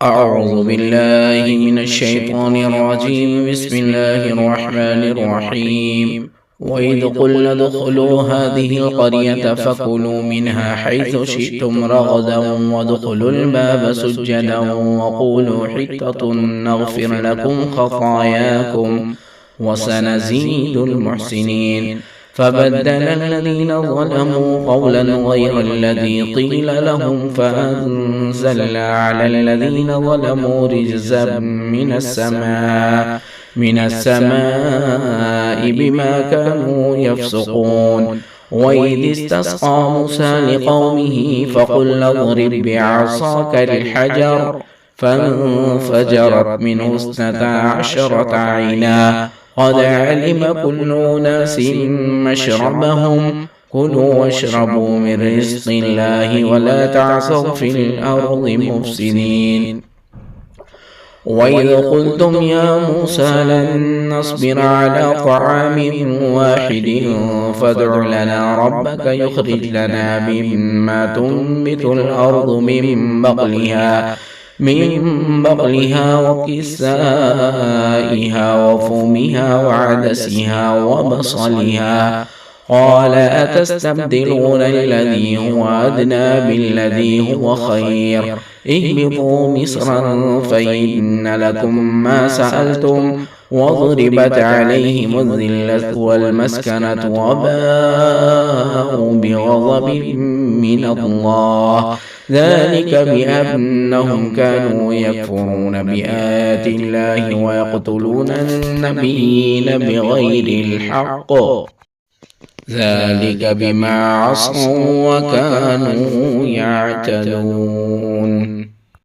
أعوذ بالله من الشيطان الرجيم. بسم الله الرحمن الرحيم. وإذ قلنا ادخلوا هذه القرية فكلوا منها حيث شئتم رغدا وادخلوا الباب سجدا وقولوا حطة نغفر لكم خطاياكم وسنزيد المحسنين. فبدل الذين ظلموا قولا غير الذي قيل لهم فأنزلنا على الذين ظلموا رجزا من السماء بما كانوا يفسقون. وإذ استسقى موسى لقومه فقل اضرب بعصاك الحجر فانفجرت منه 12 عينا قد علم كل أناس مشربهم كلوا واشربوا من رزق الله ولا تعثوا في الأرض مفسدين. وإذ قلتم يا موسى لن نصبر على طعام واحد فادع لنا ربك يخرج لنا مما تنبت الأرض من بقلها وكسائها وفومها وعدسها وبصلها. قال أتستبدلون الذي هو أدنى بالذي هو خير اهبطوا مصرا فإن لكم ما سألتم وضربت عليهم الذلة والمسكنة وباءوا بغضب من الله ذلك بأنهم كانوا يكفرون بآيات الله ويقتلون النبيين بغير الحق ذلك بما عصوا وكانوا يعتدون.